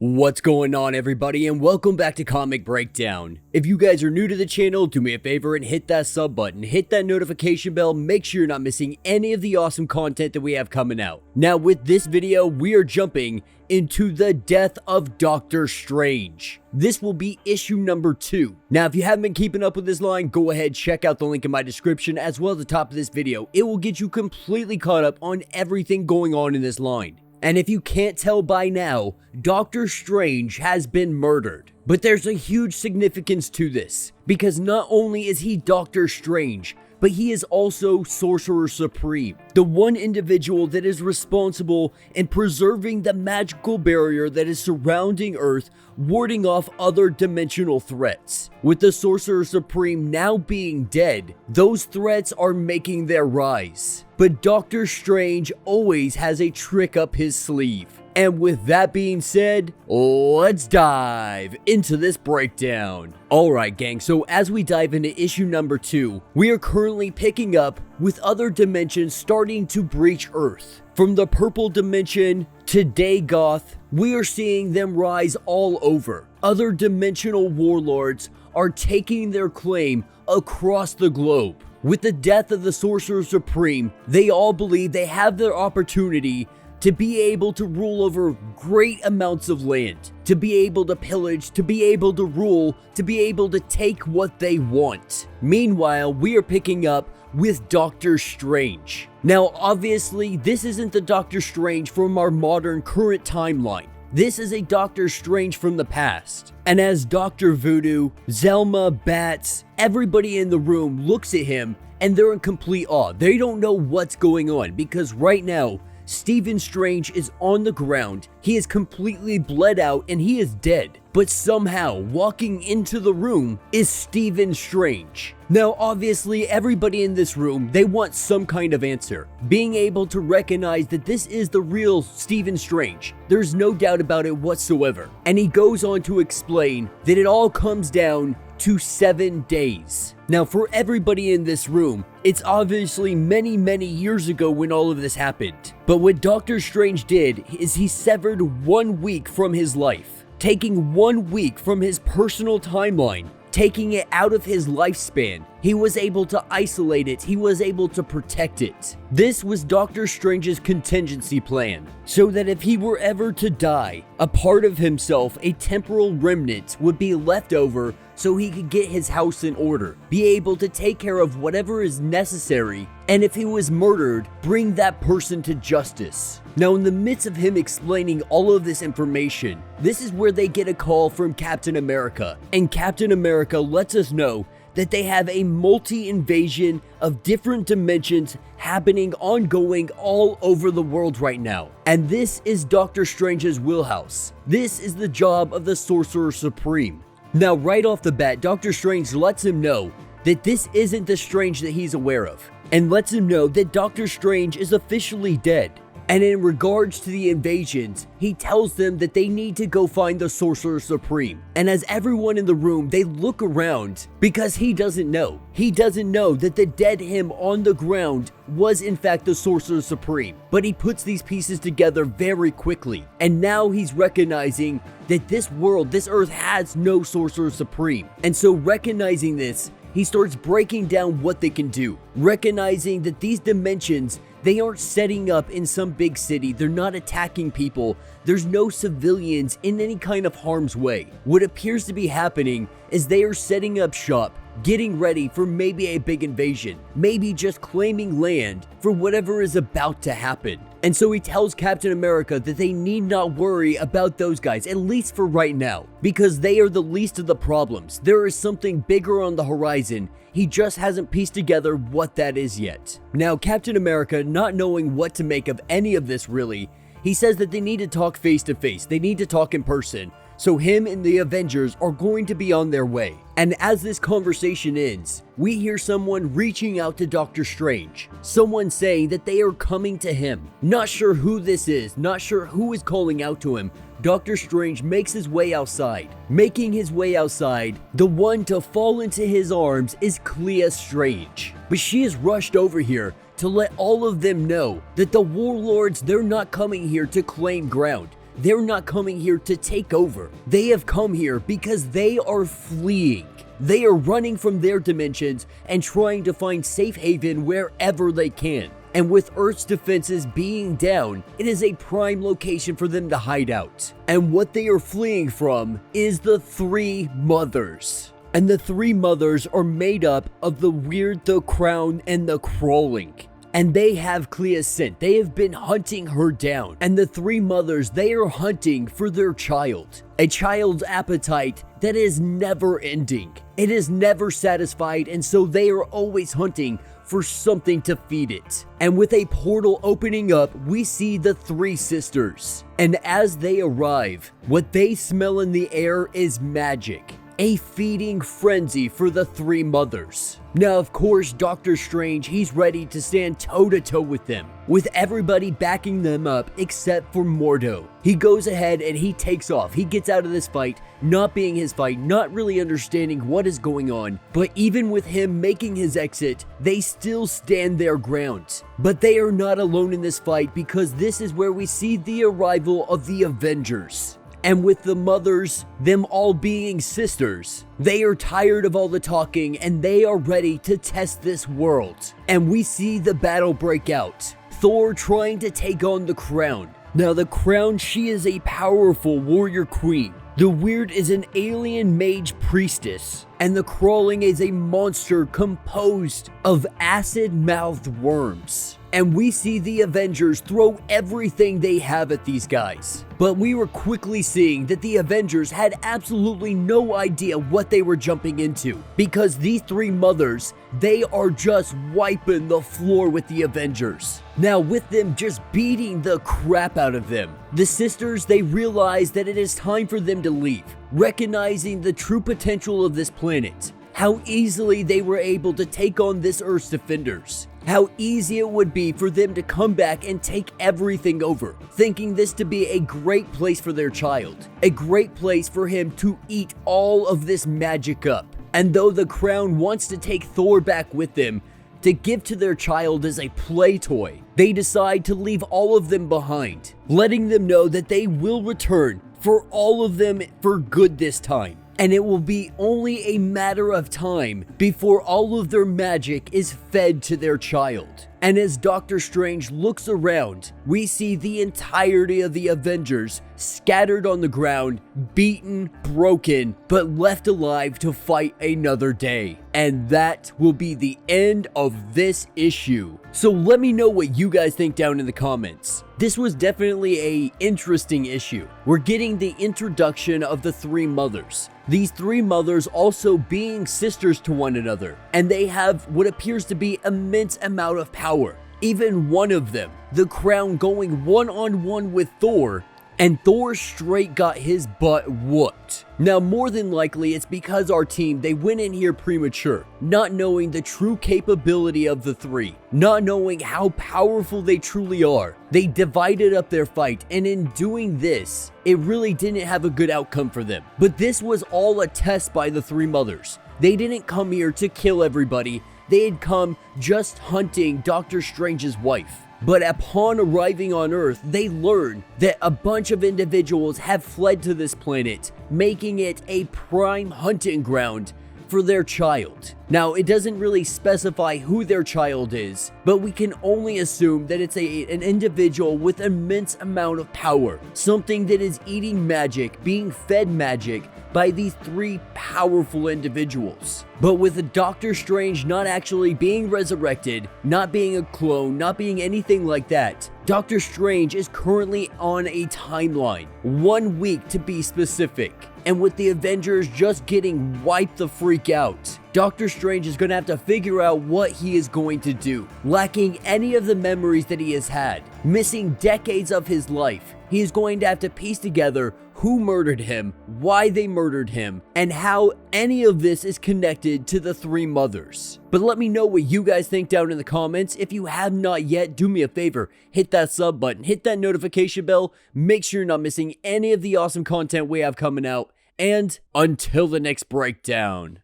What's going on, everybody, and welcome back to Comic Breakdown. If you guys are new to the channel, do me a favor and hit that sub button, hit that notification bell, make sure you're not missing any of the awesome content that we have coming out. Now, with this video, we are jumping into the death of Doctor Strange. This will be issue number 2. Now, if you haven't been keeping up with this line, go ahead, check out the link in my description as well at the top of this video. It will get you completely caught up on everything going on in this line. And if you can't tell by now, Doctor Strange has been murdered. But there's a huge significance to this, because not only is he Doctor Strange, but he is also Sorcerer Supreme, the one individual that is responsible in preserving the magical barrier that is surrounding Earth, warding off other dimensional threats. With the Sorcerer Supreme now being dead, those threats are making their rise. But Doctor Strange always has a trick up his sleeve. And with that being said, let's dive into this breakdown. Alright gang, so as we dive into issue number 2, we are currently picking up with other dimensions starting to breach Earth. From the purple dimension to Dagoth, we are seeing them rise all over. Other dimensional warlords are taking their claim across the globe. With the death of the Sorcerer Supreme, they all believe they have their opportunity to be able to rule over great amounts of land, to be able to pillage, to be able to rule, to be able to take what they want. Meanwhile, we are picking up with Doctor Strange. Now, obviously, this isn't the Doctor Strange from our modern current timeline. This is a Doctor Strange from the past. And as Dr. Voodoo, Zelma, Bats, everybody in the room looks at him and they're in complete awe. They don't know what's going on because right now, Stephen Strange is on the ground, he is completely bled out and he is dead. But somehow, walking into the room is Stephen Strange. Now obviously everybody in this room, they want some kind of answer. Being able to recognize that this is the real Stephen Strange. There's no doubt about it whatsoever. And he goes on to explain that it all comes down to 7 days. Now for everybody in this room, it's obviously many years ago when all of this happened. But what Doctor Strange did is he severed 1 week from his life, taking 1 week from his personal timeline, taking it out of his lifespan. He was able to isolate it, he was able to protect it. This was Doctor Strange's contingency plan, so that if he were ever to die, a part of himself, a temporal remnant, would be left over so he could get his house in order, be able to take care of whatever is necessary, and if he was murdered, bring that person to justice. Now in the midst of him explaining all of this information, this is where they get a call from Captain America, and Captain America lets us know that they have a multi-invasion of different dimensions happening ongoing all over the world right now. And this is Doctor Strange's wheelhouse. This is the job of the Sorcerer Supreme. Now right off the bat, Doctor Strange lets him know that this isn't the Strange that he's aware of, and lets him know that Doctor Strange is officially dead. And in regards to the invasions, he tells them that they need to go find the Sorcerer Supreme. And as everyone in the room, they look around because he doesn't know. He doesn't know that the dead him on the ground was in fact the Sorcerer Supreme. But he puts these pieces together very quickly. And now he's recognizing that this world, this Earth has no Sorcerer Supreme. And so recognizing this, he starts breaking down what they can do. Recognizing that these dimensions, they aren't setting up in some big city, they're not attacking people, there's no civilians in any kind of harm's way. What appears to be happening is they are setting up shop, getting ready for maybe a big invasion, maybe just claiming land for whatever is about to happen. And so he tells Captain America that they need not worry about those guys, at least for right now, because they are the least of the problems. There is something bigger on the horizon. He just hasn't pieced together what that is yet. Now, Captain America, not knowing what to make of any of this really, he says that they need to talk face to face. They need to talk in person. So him and the Avengers are going to be on their way. And as this conversation ends, we hear someone reaching out to Doctor Strange. Someone saying that they are coming to him. Not sure who this is, not sure who is calling out to him. Doctor Strange makes his way outside. Making his way outside, the one to fall into his arms is Clea Strange. But she is rushed over here to let all of them know that the warlords, they're not coming here to claim ground. they're not coming here to take over. They have come here because they are fleeing. They are running from their dimensions and trying to find safe haven wherever they can. And with Earth's defenses being down, it is a prime location for them to hide out. And what they are fleeing from is the Three Mothers. And the Three Mothers are made up of the Weird, the Crown, and the Crawling. And they have Clea's scent. They have been hunting her down. And the Three Mothers, they are hunting for their child. A child's appetite that is never ending. It is never satisfied, and so they are always hunting for something to feed it. And with a portal opening up, we see the three sisters. And as they arrive, what they smell in the air is magic. A feeding frenzy for the Three Mothers. Now, of course, Doctor Strange, he's ready to stand toe-to-toe with them, with everybody backing them up except for Mordo. He goes ahead and he takes off. He gets out of this fight, not being his fight, not really understanding what is going on, but even with him making his exit, they still stand their ground. But they are not alone in this fight, because this is where we see the arrival of the Avengers. And with the mothers, them all being sisters, they are tired of all the talking and they are ready to test this world. And we see the battle break out. Thor trying to take on the Crown. Now the Crown, she is a powerful warrior queen. The Weird is an alien mage priestess. And the Crawling is a monster composed of acid-mouthed worms. And we see the Avengers throw everything they have at these guys. But we were quickly seeing that the Avengers had absolutely no idea what they were jumping into. Because these Three Mothers, they are just wiping the floor with the Avengers. Now, with them just beating the crap out of them, the sisters, they realize that it is time for them to leave, recognizing the true potential of this planet. How easily they were able to take on this Earth's defenders. How easy it would be for them to come back and take everything over, thinking this to be a great place for their child, a great place for him to eat all of this magic up. And though the Crown wants to take Thor back with them to give to their child as a play toy, they decide to leave all of them behind, letting them know that they will return for all of them for good this time. And it will be only a matter of time before all of their magic is fed to their child. And as Doctor Strange looks around, we see the entirety of the Avengers scattered on the ground, beaten, broken, but left alive to fight another day. And that will be the end of this issue. So let me know what you guys think down in the comments. This was definitely an interesting issue. We're getting the introduction of the Three Mothers. These Three Mothers also being sisters to one another, and they have what appears to be immense amount of power. Even one of them, the Crown, going one-on-one with Thor, and Thor straight got his butt whooped. Now, more than likely, it's because our team, they went in here premature, not knowing the true capability of the three, not knowing how powerful they truly are. They divided up their fight, and in doing this, it really didn't have a good outcome for them. But this was all a test by the Three Mothers. They didn't come here to kill everybody. They had come just hunting Doctor Strange's wife. But upon arriving on Earth, they learn that a bunch of individuals have fled to this planet, making it a prime hunting ground for their child. Now, it doesn't really specify who their child is, but we can only assume that it's an individual with immense amount of power, something that is eating magic, being fed magic by these three powerful individuals. But with the Doctor Strange not actually being resurrected, not being a clone, not being anything like that, Doctor Strange is currently on a timeline, 1 week to be specific. And with the Avengers just getting wiped the freak out, Doctor Strange is going to have to figure out what he is going to do. Lacking any of the memories that he has had, missing decades of his life, he is going to have to piece together who murdered him, why they murdered him, and how any of this is connected to the Three Mothers. But let me know what you guys think down in the comments. If you have not yet, do me a favor, hit that sub button, hit that notification bell, make sure you're not missing any of the awesome content we have coming out, and until the next breakdown.